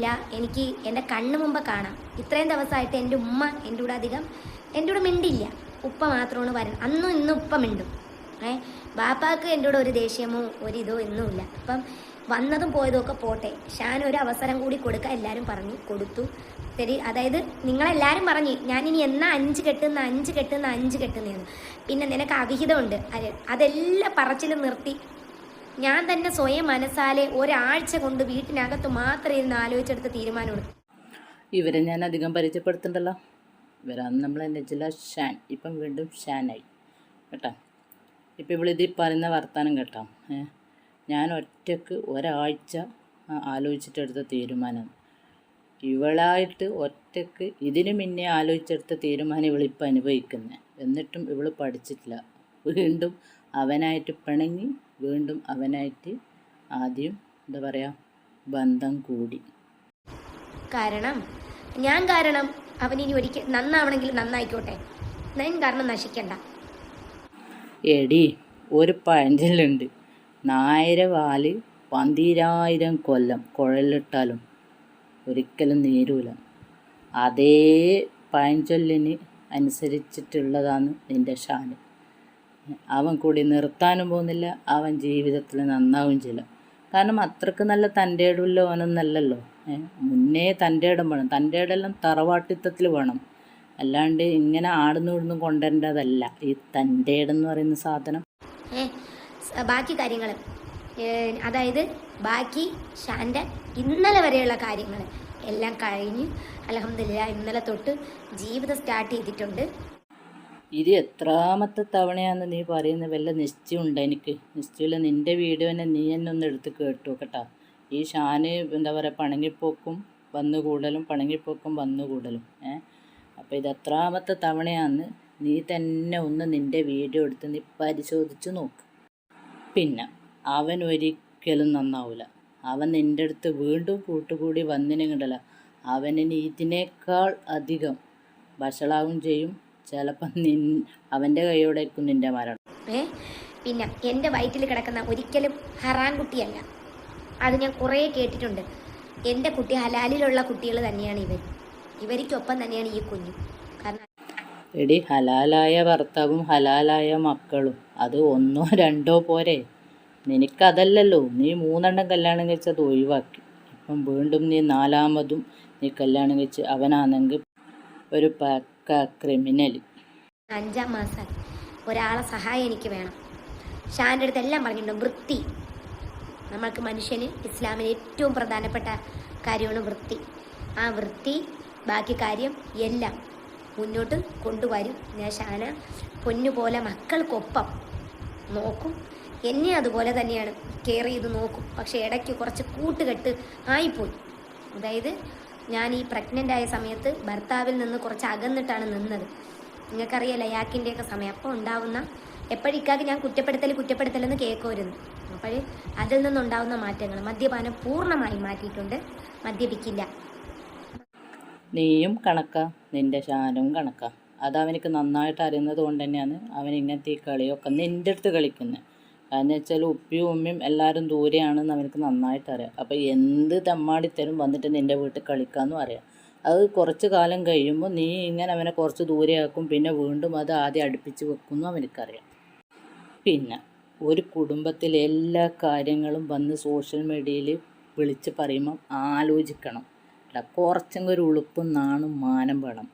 ഇല്ല. എനിക്ക് എൻ്റെ കണ്ണ് മുമ്പ് കാണാം. ഇത്രയും ദിവസമായിട്ട് എൻ്റെ ഉമ്മ എൻ്റെ കൂടെ അധികം എൻ്റെ കൂടെ മിണ്ടില്ല. ഉപ്പ മാത്രമാണ് വരുന്നത്. അന്നും ഇന്നും ഉപ്പ മിണ്ടും. ബാപ്പാക്ക് എൻ്റെ കൂടെ ഒരു ദേഷ്യമോ ഒരിതോ ഒന്നുമില്ല. അപ്പം വന്നതും പോയതും ഒക്കെ പോട്ടെ, ഷാൻ ഒരു അവസരം കൂടി കൊടുക്കാൻ എല്ലാവരും പറഞ്ഞു കൊടുത്തു. ശരി, അതായത് നിങ്ങളെല്ലാവരും പറഞ്ഞു ഞാനിനി എന്നാ 5 കെട്ടുന്നതെന്ന്. പിന്നെ നിനക്ക് അവിഹിതമുണ്ട്, അതെല്ലാം പറച്ചിലും നിർത്തി. ഞാൻ തന്നെ സ്വയം മനസ്സാലെ ഒരാഴ്ച കൊണ്ട് വീട്ടിനകത്ത് മാത്രം ഇരുന്ന് ആലോചിച്ചെടുത്ത തീരുമാനമെടുത്തു. ഇവരെ ഞാൻ അധികം പരിചയപ്പെടുത്തണ്ടല്ലോ. ഇവരാണ് നമ്മളെ നെജില ഷാൻ. ഇപ്പം വീണ്ടും ഷാനായി കേട്ടോ. ഇപ്പം ഇവളിത് പറയുന്ന വർത്താനം കേട്ടോ. ഞാൻ ഒറ്റക്ക് ഒരാഴ്ച ആലോചിച്ചിട്ടെടുത്ത തീരുമാനമാണ്. ഇവളായിട്ട് ഒറ്റക്ക് ഇതിന് മുന്നേ ആലോചിച്ചെടുത്ത തീരുമാനം ഇവളിപ്പോൾ അനുഭവിക്കുന്നത്. എന്നിട്ടും ഇവൾ പഠിച്ചിട്ടില്ല. വീണ്ടും അവനായിട്ട് പിണങ്ങി, വീണ്ടും അവനായിട്ട് ആദ്യം എന്താ പറയുക ബന്ധം കൂടി. കാരണം അവനിനി ഒരിക്കൽ നന്നാവണമെങ്കിൽ നന്നായിക്കോട്ടെ, ഞാൻ കാരണം നശിക്കണ്ട. എടി ഒരു പഴഞ്ചൊല്ലുണ്ട്, 1000 വാല് 12000 കൊല്ലം കുഴലിട്ടാലും ഒരിക്കലും നേരൂല. അതേ പഴഞ്ചൊല്ലിന് അനുസരിച്ചിട്ടുള്ളതാണ് നിൻ്റെ ഷാൻ. അവൻ കൂടി നിർത്താനും പോകുന്നില്ല, അവൻ ജീവിതത്തിൽ നന്നാവും ചെയ്യില്ല. കാരണം അത്രക്ക് നല്ല തൻ്റെ ഇടമുള്ള ഓനൊന്നല്ലല്ലോ. മുന്നേ തൻ്റെ ഇടം വേണം. തൻ്റെ ഇടെല്ലാം തറവാട്ടിത്തത്തിൽ വേണം, അല്ലാണ്ട് ഇങ്ങനെ ആടുന്നു ഇടുന്നു കൊണ്ടുവരേണ്ടതല്ല ഈ തൻ്റെ ഇടെന്ന് പറയുന്ന സാധനം. ബാക്കി കാര്യങ്ങൾ, അതായത് ബാക്കി ഷാൻ്റെ ഇന്നലെ വരെയുള്ള കാര്യങ്ങൾ എല്ലാം കഴിഞ്ഞ് അൽഹംദുലില്ലാഹ് ഇന്നലെ തൊട്ട് ജീവിതം സ്റ്റാർട്ട് ചെയ്തിട്ടുണ്ട്. ഇത് എത്രാമത്തെ തവണയാണെന്ന് നീ പറയുന്നത്? വല്ല നിശ്ചയമുണ്ട്? എനിക്ക് നിശ്ചയമില്ല. നിൻ്റെ വീഡിയോ തന്നെ നീ എന്നെ ഒന്ന് എടുത്ത് കേട്ടു കേട്ടോ. ഈ ഷാന് എന്താ പറയുക പണങ്ങിപ്പോക്കും വന്നുകൂടലും അപ്പോൾ ഇത് എത്രാമത്തെ തവണയാണെന്ന് നീ തന്നെ ഒന്ന് നിൻ്റെ വീഡിയോ എടുത്ത് നീ പരിശോധിച്ച് നോക്ക്. പിന്നെ അവൻ ഒരിക്കലും നന്നാവില്ല. അവൻ നിൻ്റെ അടുത്ത് വീണ്ടും കൂട്ടുകൂടി വന്നിനെങ്കിണ്ടല്ല, അവനിന് ഇതിനേക്കാൾ അധികം വഷളാവും ചെയ്യും. ചിലപ്പോൾ അവൻ്റെ കൈയോടായിരിക്കും നിൻ്റെ മരണം. പിന്നെ എൻ്റെ വയറ്റിൽ കിടക്കുന്ന ഒരിക്കലും ഹറാൻ കുട്ടിയല്ല, അത് ഞാൻ കുറേ കേട്ടിട്ടുണ്ട്. എൻ്റെ കുട്ടി ഹലാലിലുള്ള കുട്ടികൾ തന്നെയാണ് ഇവർക്കൊപ്പം തന്നെയാണ് ഈ കുഞ്ഞു. കാരണം എടി ഹലാലായ ഭർത്താവും ഹലാലായ മക്കളും അത് 1 2 പോരെ? നിനക്കതല്ലല്ലോ. നീ 3 കല്യാണം കഴിച്ചത് ഒഴിവാക്കി. ഇപ്പം വീണ്ടും നീ 4മതും നീ കല്യാണം കഴിച്ച് അവനാണെങ്കിൽ ഒരു പക്ക ക്രിമിനൽ. 5ാം മാസം ഒരാളെ സഹായം എനിക്ക് വേണം. ഷാൻ്റെ അടുത്ത് എല്ലാം പറഞ്ഞിട്ടുണ്ട്. വൃത്തി, നമ്മൾക്ക് മനുഷ്യന് ഇസ്ലാമിന് ഏറ്റവും പ്രധാനപ്പെട്ട കാര്യമാണ് വൃത്തി. ആ വൃത്തി ബാക്കി കാര്യം എല്ലാം മുന്നോട്ട് കൊണ്ടുവരും. ഞാൻ ഷാന പൊന്നുപോലെ മക്കൾക്കൊപ്പം നോക്കും. എന്നെ അതുപോലെ തന്നെയാണ് കെയർ ചെയ്ത് നോക്കും. പക്ഷേ ഇടയ്ക്ക് കുറച്ച് കൂട്ടുകെട്ട് ആയിപ്പോയി. അതായത് ഞാൻ ഈ പ്രഗ്നൻ്റ് ആയ സമയത്ത് ഭർത്താവിൽ നിന്ന് കുറച്ച് അകന്നിട്ടാണ് നിന്നത്. നിങ്ങൾക്കറിയാലോ യാക്കിൻ്റെയൊക്കെ സമയം. അപ്പോൾ ഉണ്ടാവുന്ന എപ്പോഴിക്കാക്ക് ഞാൻ കുറ്റപ്പെടുത്തലെന്ന് കേൾക്കുമായിരുന്നു. അപ്പോൾ അതിൽ നിന്നുണ്ടാവുന്ന മാറ്റങ്ങൾ, മദ്യപാനം പൂർണ്ണമായി മാറ്റിയിട്ടുണ്ട്. മദ്യപിക്കില്ല. നീയും കണക്കാ, നിൻ്റെ ഷാനും കണക്കാ. അത് അവനക്ക് നന്നായിട്ട് അറിയുന്നത് കൊണ്ട് തന്നെയാണ് അവൻ ഇങ്ങനത്തെ ഈ കളിയൊക്കെ നിൻ്റെ അടുത്ത് കളിക്കുന്നത്. കാരണം വെച്ചാൽ ഉപ്പിയും ഉമ്മയും എല്ലാവരും ദൂരെയാണെന്ന് അവനക്ക് നന്നായിട്ട് അറിയാം. അപ്പോൾ എന്ത് തെമ്മാടിത്തരും വന്നിട്ട് നിൻ്റെ വീട്ടിൽ കളിക്കാമെന്നും അറിയാം. അത് കുറച്ച് കാലം കഴിയുമ്പോൾ നീ ഇങ്ങനെ അവനെ കുറച്ച് ദൂരെയാക്കും, പിന്നെ വീണ്ടും അത് ആദ്യം അടുപ്പിച്ച് വെക്കുമെന്നും അവനക്കറിയാം. പിന്നെ ഒരു കുടുംബത്തിലെ എല്ലാ കാര്യങ്ങളും വന്ന് സോഷ്യൽ മീഡിയയിൽ വിളിച്ച് പറയുമ്പം ആലോചിക്കണം. അല്ല കുറച്ചെങ്കിലും ഒരു ഉളുപ്പും നാണും മാനം വേണം.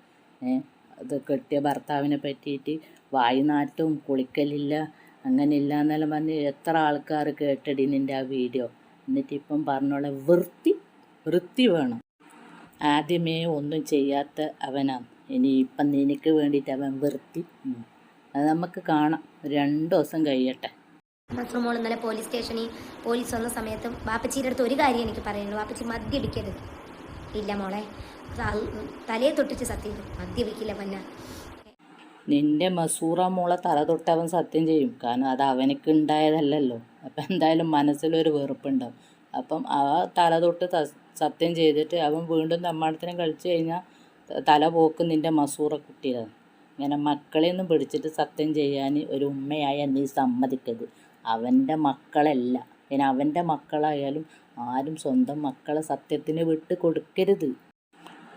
അത് കെട്ടിയ ഭർത്താവിനെ പറ്റിയിട്ട് വായുനാറ്റവും കുളിക്കലില്ല അങ്ങനെയില്ല എന്നെല്ലാം പറഞ്ഞ് എത്ര ആൾക്കാർ കേട്ടടി നിൻ്റെ ആ വീഡിയോ. എന്നിട്ടിപ്പം പറഞ്ഞോളെ വൃത്തി വേണം. ആദ്യമേ ഒന്നും ചെയ്യാത്ത അവനാണ്. ഇനിയിപ്പം നിനക്ക് വേണ്ടിയിട്ട് അവൻ വൃത്തി. അത് നമുക്ക് കാണാം. 2 ദിവസം കഴിയട്ടെ. മസ്റുമോൾ ഇന്നലെ പോലീസ് വന്ന സമയത്തും വാപ്പച്ചിയുടെ അടുത്ത് ഒരു കാര്യം എനിക്ക് പറയുന്നുള്ളൂ. വാപ്പച്ചി മദ്യപിക്കരുത്. ഇല്ല മോളെ, തലയെ തൊട്ടിച്ച് സത്യം ചെയ്തു, മദ്യപിക്കില്ല പന്ന. നിൻ്റെ മസൂറ മോളെ തല തൊട്ട് അവൻ സത്യം ചെയ്യും. കാരണം അത് അവനക്ക് ഉണ്ടായതല്ലല്ലോ. അപ്പം എന്തായാലും മനസ്സിലൊരു വെറുപ്പുണ്ടാവും. അപ്പം ആ തല തൊട്ട് സത്യം ചെയ്തിട്ട് അവൻ വീണ്ടും തമ്മാടത്തിനും കളിച്ചു കഴിഞ്ഞാൽ തല പോക്കും നിൻ്റെ മസൂറ കുട്ടിയാണ്. ഇങ്ങനെ മക്കളെയൊന്നും പിടിച്ചിട്ട് സത്യം ചെയ്യാൻ ഒരു ഉമ്മയായ നീ സമ്മതിക്കരുത്. അവൻ്റെ മക്കളല്ല, പിന്നെ അവൻ്റെ മക്കളായാലും ആരും സ്വന്തം മക്കളെ സത്യത്തിന് വിട്ട് കൊടുക്കരുത്.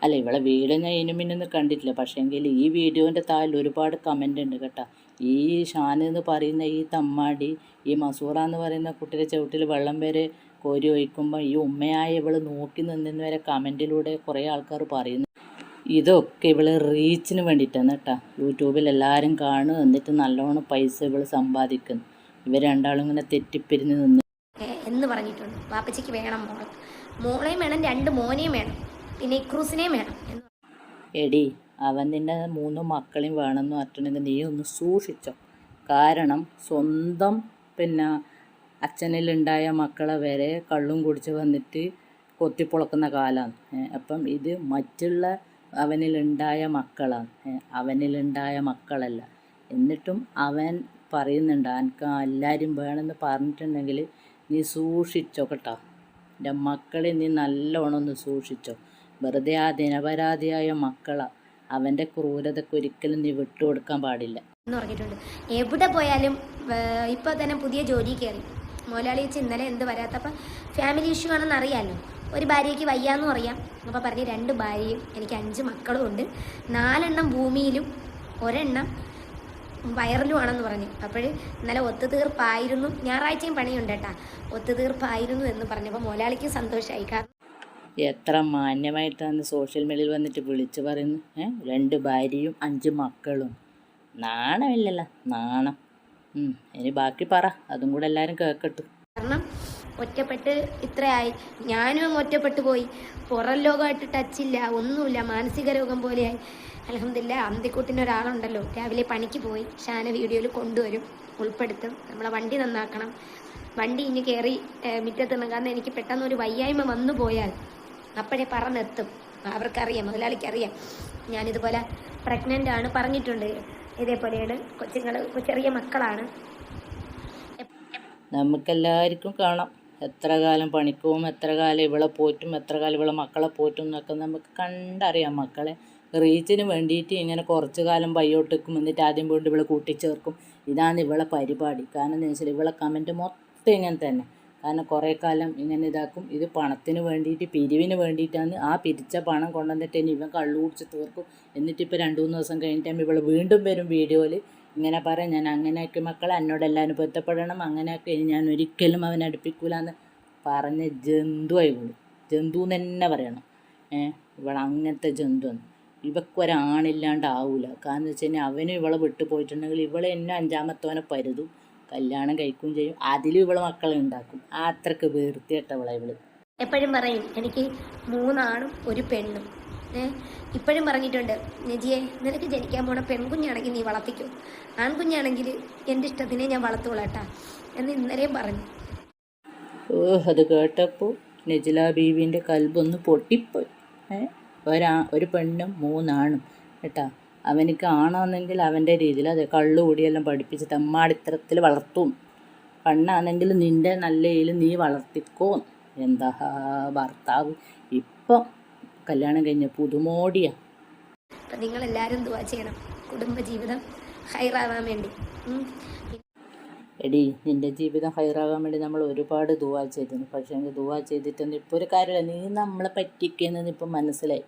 അല്ല, ഇവളെ വീഡിയോ ഞാൻ ഇതിനു മുന്നൊന്നും കണ്ടിട്ടില്ല. പക്ഷേങ്കിൽ ഈ വീഡിയോൻ്റെ താഴെ ഒരുപാട് കമൻ്റ് ഉണ്ട് കേട്ടോ. ഈ ഷാൻ എന്ന് പറയുന്ന ഈ തമ്മാടി, ഈ മസൂറ എന്ന് പറയുന്ന കുട്ടിയുടെ ചവിട്ടിൽ വെള്ളം വരെ കോരി ഒഴിക്കുമ്പോൾ ഈ ഉമ്മയായ ഇവൾ നോക്കി നിന്നെന്ന് വരെ കമൻറ്റിലൂടെ കുറേ ആൾക്കാർ പറയുന്നു. ഇതൊക്കെ ഇവൾ റീച്ചിന് വേണ്ടിയിട്ടാണ് കേട്ടോ. യൂട്യൂബിൽ എല്ലാവരും കാണും, എന്നിട്ട് നല്ലോണം പൈസ ഇവൾ സമ്പാദിക്കുന്നു. ഇവർ രണ്ടാളും ഇങ്ങനെ തെറ്റിപ്പിരിഞ്ഞ് നിന്ന് എന്ന് പറഞ്ഞിട്ടുണ്ട്. വാപ്പച്ചിക്ക് വേണം മോളെയും വേണം, 2 മോനെയും വേണം, പിന്നെ ഇക്രൂസിനെയും വേണം എന്ന്. എടി, അവൻ നിന്നെ 3 മക്കളെയും വേണമെന്ന് പറഞ്ഞിട്ടുണ്ടെങ്കിൽ നീ ഒന്ന് സൂക്ഷിച്ചോ. കാരണം സ്വന്തം അച്ഛനിലുണ്ടായ മക്കളെ വരെ കള്ളും കുടിച്ച് വന്നിട്ട് കൊത്തിപ്പൊളക്കുന്ന കാലമാണ്. അപ്പം ഇത് മറ്റുള്ള അവനിലുണ്ടായ മക്കളാണ്, അവനിലുണ്ടായ മക്കളല്ല. എന്നിട്ടും അവൻ പറയുന്നുണ്ട് എനിക്ക് എല്ലാവരും വേണമെന്ന് പറഞ്ഞിട്ടുണ്ടെങ്കിൽ നീ സൂക്ഷിച്ചോ കേട്ടോ. എൻ്റെ മക്കളെ നീ നല്ലോണം ഒന്ന് സൂക്ഷിച്ചോ. വെറുതെ ആ ദിനപരാധിയായ മക്കളാണ്. അവൻ്റെ ക്രൂരതയ്ക്ക് ഒരിക്കലും നീ വിട്ടുകൊടുക്കാൻ പാടില്ല എന്ന് പറഞ്ഞിട്ടുണ്ട്. എവിടെ പോയാലും ഇപ്പോൾ തന്നെ പുതിയ ജോലി കയറി മുതലാളി വെച്ച് ഇന്നലെ എന്ത് വരാത്തപ്പോൾ ഫാമിലി ഇഷ്യൂ ആണെന്ന് അറിയാമല്ലോ. ഒരു ഭാര്യയ്ക്ക് വയ്യാന്നും അറിയാം. അപ്പോൾ പറഞ്ഞ് 2 ഭാര്യയും എനിക്ക് 5 മക്കളും ഉണ്ട്, 4 എണ്ണം ഭൂമിയിലും 1 എണ്ണം വയറിലുമാണെന്ന് പറഞ്ഞു. അപ്പോൾ ഇന്നലെ ഒത്തുതീർപ്പായിരുന്നു, ഞായറാഴ്ചയും പണിയുണ്ട് കേട്ടാ, ഒത്തുതീർപ്പായിരുന്നു എന്ന് പറഞ്ഞപ്പോൾ മുതലാളിക്ക് സന്തോഷമായി. കാരണം എത്ര മാന്യമായിട്ടാണ് സോഷ്യൽ മീഡിയയിൽ വന്നിട്ട് വിളിച്ച് പറയുന്നു. 2 ഭാര്യയും 5 മക്കളും. നാണമില്ലല്ലോ, നാണം. ഇനി ബാക്കി പറ, അതും കൂടെ എല്ലാവരും കേൾക്കട്ടെ. കാരണം ഒറ്റപ്പെട്ട് ഇത്രയായി, ഞാനും അങ്ങ് ഒറ്റപ്പെട്ടു പോയി. പുറം ലോകമായിട്ട് ടച്ചില്ല, ഒന്നുമില്ല, മാനസിക രോഗം പോലെയായി. അൽഹംദുലില്ലാ അന്തിക്കൂട്ടിന് ഒരാളുണ്ടല്ലോ, രാവിലെ പണിക്ക് പോയി ഷാന വീഡിയോയിൽ കൊണ്ടുവരും, ഉൾപ്പെടുത്തും. നമ്മളെ വണ്ടി നന്നാക്കണം, വണ്ടി ഇനി കയറി മുറ്റത്തിടണം. കാരണം എനിക്ക് പെട്ടെന്ന് ഒരു വയ്യായ്മ വന്നു പോയാൽ അപ്പോഴേ പറഞ്ഞെത്തും. അവർക്കറിയാം, മുതലാളിക്കറിയാം ഞാനിതുപോലെ പ്രഗ്നൻ്റ് ആണ്, പറഞ്ഞിട്ടുണ്ട്. ഇതേപോലെയാണ് കൊച്ചുങ്ങൾ, ചെറിയ മക്കളാണ്. നമുക്കെല്ലാവർക്കും കാണാം എത്ര കാലം പണിക്ക് പോകും, എത്ര കാലം ഇവളെ പോറ്റും, എത്ര കാലം ഇവളെ മക്കളെ പോറ്റും എന്നൊക്കെ നമുക്ക് കണ്ടറിയാം. മക്കളെ റീച്ചിന് വേണ്ടിയിട്ട് ഇങ്ങനെ കുറച്ച് കാലം പയ്യോട്ടിക്കും, എന്നിട്ട് ആദ്യം പോയിട്ട് ഇവളെ കൂട്ടിച്ചേർക്കും. ഇതാണ് ഇവളെ പരിപാടി. കാരണം എന്താ വെച്ചാൽ ഇവളെ കമൻറ്റ് മൊത്തം ഇങ്ങനെ തന്നെ. കാരണം കുറേ കാലം ഇങ്ങനെ ഇതാക്കും. ഇത് പണത്തിന് വേണ്ടിയിട്ട്, പിരിവിന് വേണ്ടിയിട്ടാണ്. ആ പിരിച്ച പണം കൊണ്ടുവന്നിട്ട് ഇനി ഇവൻ കള്ളു കുടിച്ച് തീർക്കും. എന്നിട്ടിപ്പോൾ 2-3 ദിവസം കഴിഞ്ഞിട്ടാകുമ്പോൾ ഇവൾ വീണ്ടും വരും വീഡിയോയിൽ ഇങ്ങനെ പറയാം, ഞാൻ അങ്ങനെയൊക്കെ മക്കളെ എന്നോടെല്ലാവരും പൊരുത്തപ്പെടണം, അങ്ങനെയൊക്കെ ഇനി ഞാൻ ഒരിക്കലും അവനെ അടുപ്പിക്കൂല എന്ന് പറഞ്ഞ ജന്തുവായി വിടും. ജന്തു എന്ന് തന്നെ പറയണം. ഇവളെ അങ്ങനത്തെ ജന്തുവാണ്. ഇവക്കൊരാണില്ലാണ്ടാവൂല. കാരണം എന്ന് വെച്ച് കഴിഞ്ഞാൽ അവനും ഇവളെ വിട്ടു പോയിട്ടുണ്ടെങ്കിൽ ഇവളെ എന്നെ 5-മത്തവനെ പരുതും, കല്യാണം കഴിക്കുകയും ചെയ്യും, അതിലും ഇവളെ മക്കളെ ഉണ്ടാക്കും. അത്രക്ക് വൃത്തികെട്ടവളെ ഇവള്. എപ്പോഴും പറയും എനിക്ക് 3 ആണും 1 പെണ്ണും. ഇപ്പോഴും പറഞ്ഞിട്ടുണ്ട്, നജിയെ നിനക്ക് ജനിക്കാൻ പോണ പെൺകുഞ്ഞാണെങ്കിൽ നീ വളർത്തിക്കോ, ആൺകുഞ്ഞാണെങ്കിൽ എൻ്റെ ഇഷ്ടത്തിനെ ഞാൻ വളർത്തുകൊള്ളട്ടാ എന്ന് ഇന്നലെയും പറഞ്ഞു. അത് കേട്ടപ്പോൾ നജില ബീവിൻ്റെ കൽബൊന്ന് പൊട്ടിപ്പോയി. ഒരു പെണ്ണും 3 ആണും കേട്ടാ. അവനിക്ക് ആണാണെങ്കിൽ അവൻ്റെ രീതിയിൽ അതെ കള്ളു കൂടിയെല്ലാം പഠിപ്പിച്ച് തെമ്മാടിത്തരത്തിൽ വളർത്തും. പെണ്ണാണെങ്കിൽ നിൻ്റെ നല്ല ഇതിൽ നീ വളർത്തിക്കോ. എന്താ ഭർത്താവ് ഇപ്പം കല്യാണം കഴിഞ്ഞ പുതുമോടിയാ. അപ്പം നിങ്ങളെല്ലാവരും ദുആ ചെയ്യണം, കുടുംബജീവിതം ഹൈറാവാൻ വേണ്ടി. എടി, നിൻ്റെ ജീവിതം ഹൈറാകാൻ വേണ്ടി നമ്മൾ ഒരുപാട് ദുആ ചെയ്തിരുന്നു. പക്ഷേ ദുആ ചെയ്തിട്ടൊന്നും ഇപ്പോൾ ഒരു കാര്യമില്ല. നീ നമ്മളെ പറ്റിക്കുന്നതെന്ന് ഇപ്പം മനസ്സിലായി.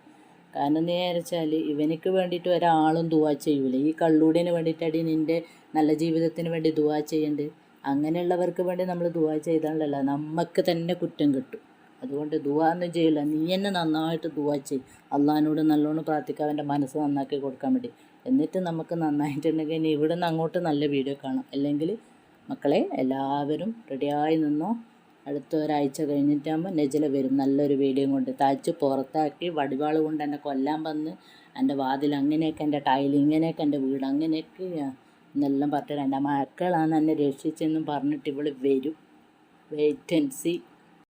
കാരണം നീ വെച്ചാൽ ഇവനിക്ക് വേണ്ടിയിട്ട് ഒരാളും ദുആ ചെയ്യൂല. ഈ കള്ളൂടിന് വേണ്ടിയിട്ടടി നിൻ്റെ നല്ല ജീവിതത്തിന് വേണ്ടി ദുആ ചെയ്യേണ്ടത്. അങ്ങനെയുള്ളവർക്ക് വേണ്ടി നമ്മൾ ദുആ ചെയ്താലല്ല നമുക്ക് തന്നെ കുറ്റം കിട്ടും. അതുകൊണ്ട് ദുആ ഒന്നും ചെയ്യില്ല. നീ തന്നെ നന്നായിട്ട് ദുആ ചെയ്യും. അള്ളാഹിനോട് നല്ലോണം പ്രാർത്ഥിക്കുക, അവൻ്റെ മനസ്സ് നന്നാക്കി കൊടുക്കാൻ വേണ്ടി. എന്നിട്ട് നമുക്ക് നന്നായിട്ടുണ്ടെങ്കിൽ ഇനി ഇവിടെ നിന്ന് അങ്ങോട്ട് നല്ല വീഡിയോ കാണാം. അല്ലെങ്കിൽ മക്കളെ എല്ലാവരും റെഡിയായി നിന്നോ. അടുത്ത ഒരാഴ്ച കഴിഞ്ഞിട്ടാകുമ്പോൾ നജില വരും നല്ലൊരു വീഡിയോ കൊണ്ട്. തയ്ച്ച് പുറത്താക്കി വടിവാൾ കൊണ്ട് എന്നെ കൊല്ലാൻ വന്ന് എൻ്റെ വാതിൽ അങ്ങനെയൊക്കെ, എൻ്റെ ടൈൽ ഇങ്ങനെയൊക്കെ, എൻ്റെ വീട് അങ്ങനെയൊക്കെ എന്നെല്ലാം പറഞ്ഞിട്ട് എൻ്റെ മക്കളാണ് എന്നെ രക്ഷിച്ചെന്നും പറഞ്ഞിട്ട് ഇവൾ വരും. Wait and see.